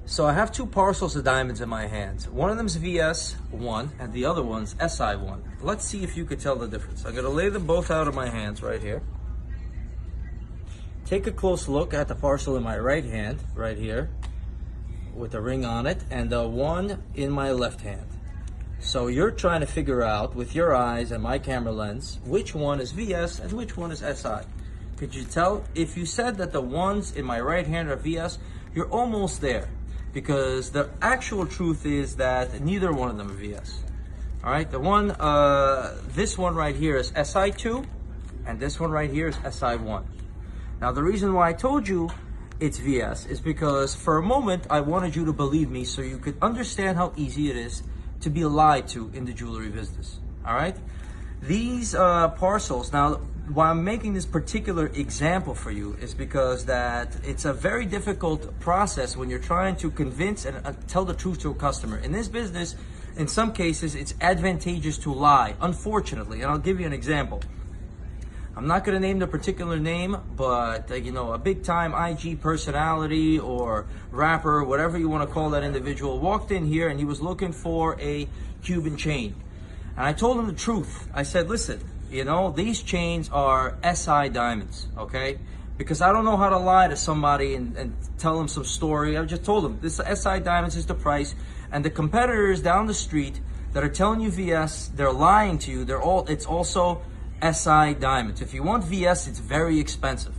So I have two parcels of diamonds in my hands. One of them is VS1 and the other one's SI1. Let's see if you could tell the difference. I'm gonna lay them both out of my hands right here. Take a close look at the parcel in my right hand, right here, with the ring on it, and the one in my left hand. So you're trying to figure out with your eyes and my camera lens, which one is VS and which one is SI. Could you tell? If you said that the ones in my right hand are VS, you're almost there. Because the actual truth is that neither one of them are VS. All right, this one right here is SI2, and this one right here is SI1. Now, the reason why I told you it's VS is because for a moment, I wanted you to believe me so you could understand how easy it is to be lied to in the jewelry business. All right, these parcels, now, why I'm making this particular example for you is because that it's a very difficult process when you're trying to convince and tell the truth to a customer. In this business, in some cases, it's advantageous to lie, unfortunately. And I'll give you an example. I'm not going to name the particular name, but a big time IG personality or rapper, whatever you want to call that individual, walked in here and he was looking for a Cuban chain. And I told him the truth. I said, listen, these chains are SI diamonds, okay? Because I don't know how to lie to somebody and tell them some story. I just told them, this SI diamonds is the price. And the competitors down the street that are telling you VS, they're lying to you. It's also SI diamonds. If you want VS, it's very expensive.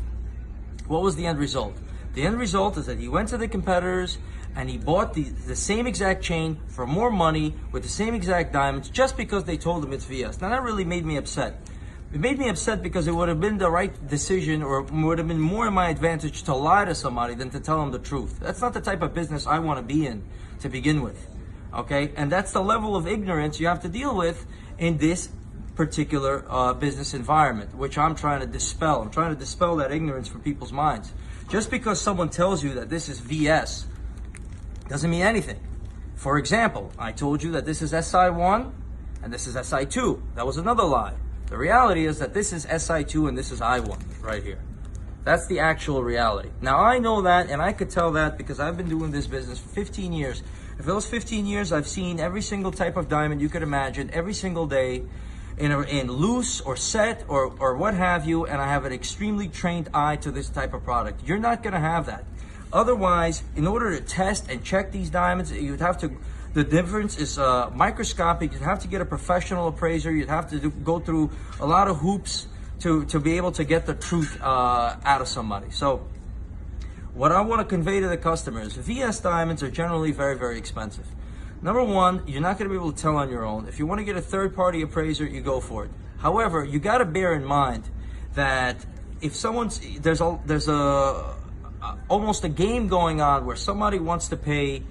What was the end result? The end result is that he went to the competitors and he bought the same exact chain for more money with the same exact diamonds just because they told him it's VS. Now that really made me upset. It made me upset because it would have been the right decision, or would have been more in my advantage to lie to somebody than to tell them the truth. That's not the type of business I want to be in to begin with, okay? And that's the level of ignorance you have to deal with in this particular business environment, which I'm trying to dispel. I'm trying to dispel that ignorance from people's minds. Just because someone tells you that this is VS doesn't mean anything. For example, I told you that this is SI1 and this is SI2. That was another lie. The reality is that this is SI2 and this is I1 right here. That's the actual reality. Now, I know that, and I could tell that because I've been doing this business for 15 years. For those 15 years, I've seen every single type of diamond you could imagine every single day in loose or set or what have you, and I have an extremely trained eye to this type of product. You're not going to have that. Otherwise, in order to test and check these diamonds, you'd have to, the difference is microscopic. You'd have to get a professional appraiser. You'd have to go through a lot of hoops to be able to get the truth out of somebody. So what I want to convey to the customers, VS diamonds are generally very, very expensive. Number one, you're not going to be able to tell on your own. If you want to get a third-party appraiser, you go for it. However, you got to bear in mind that if there's almost a game going on where somebody wants to pay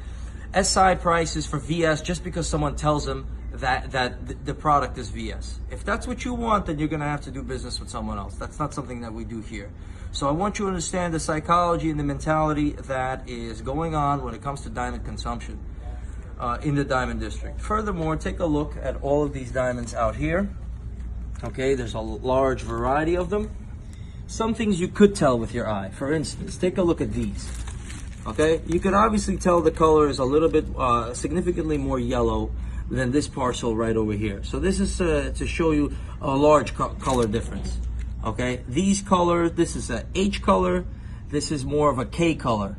SI prices for VS just because someone tells them that the product is VS. If that's what you want, then you're going to have to do business with someone else. That's not something that we do here. So I want you to understand the psychology and the mentality that is going on when it comes to diamond consumption in the diamond district. Furthermore, take a look at all of these diamonds out here. Okay, there's a large variety of them. Some things you could tell with your eye. For instance, take a look at these. Okay, you can obviously tell the color is a little bit significantly more yellow than this parcel right over here. So this is to show you a large color difference. Okay, these colors, this is a H color, this is more of a K color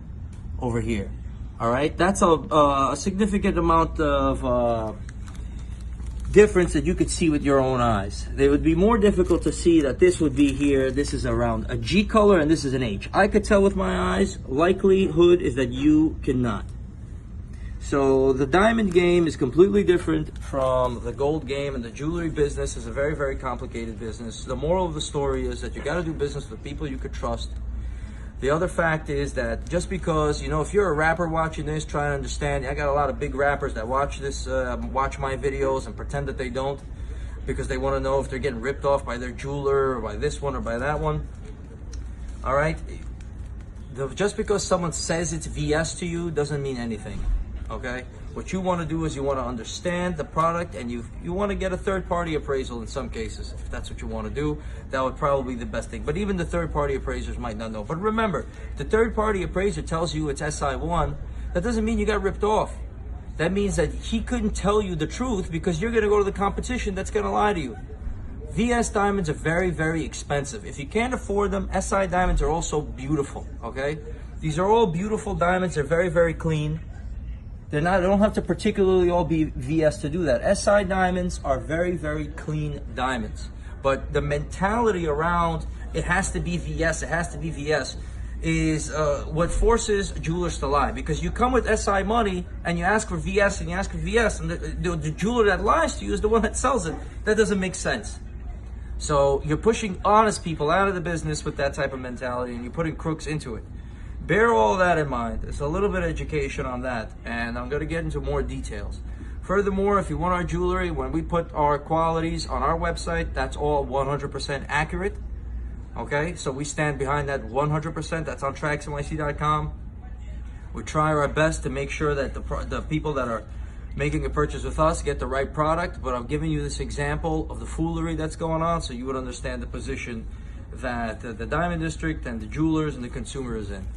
over here. All right, that's a significant amount of difference that you could see with your own eyes. They would be more difficult to see that this would be here. This is around a G color and this is an H. I could tell with my eyes. Likelihood is that you cannot. So the diamond game is completely different from the gold game, and the jewelry business is a very, very complicated business. The moral of the story is that you got to do business with people you could trust. The other fact is that just because, if you're a rapper watching this, trying to understand, I got a lot of big rappers that watch this, watch my videos and pretend that they don't because they want to know if they're getting ripped off by their jeweler or by this one or by that one. All right? Just because someone says it's VS to you doesn't mean anything, okay? What you want to do is you want to understand the product, and you want to get a third-party appraisal in some cases. If that's what you want to do, that would probably be the best thing. But even the third-party appraisers might not know. But remember, the third-party appraiser tells you it's SI1. that doesn't mean you got ripped off. That means that he couldn't tell you the truth because you're going to go to the competition that's going to lie to you. VS diamonds are very, very expensive. If you can't afford them, SI diamonds are also beautiful, okay? These are all beautiful diamonds. They're very, very clean. They don't have to particularly all be VS to do that. SI diamonds are very, very clean diamonds. But the mentality around it has to be VS, it has to be VS, is what forces jewelers to lie. Because you come with SI money and you ask for VS and you ask for VS, and the jeweler that lies to you is the one that sells it. That doesn't make sense. So you're pushing honest people out of the business with that type of mentality, and you're putting crooks into it. Bear all that in mind. It's a little bit of education on that, and I'm going to get into more details. Furthermore, if you want our jewelry, when we put our qualities on our website, that's all 100% accurate. Okay, so we stand behind that 100%. That's on Traxnyc.com. We try our best to make sure that the people that are making a purchase with us get the right product, but I'm giving you this example of the foolery that's going on so you would understand the position that the Diamond District and the jewelers and the consumer is in.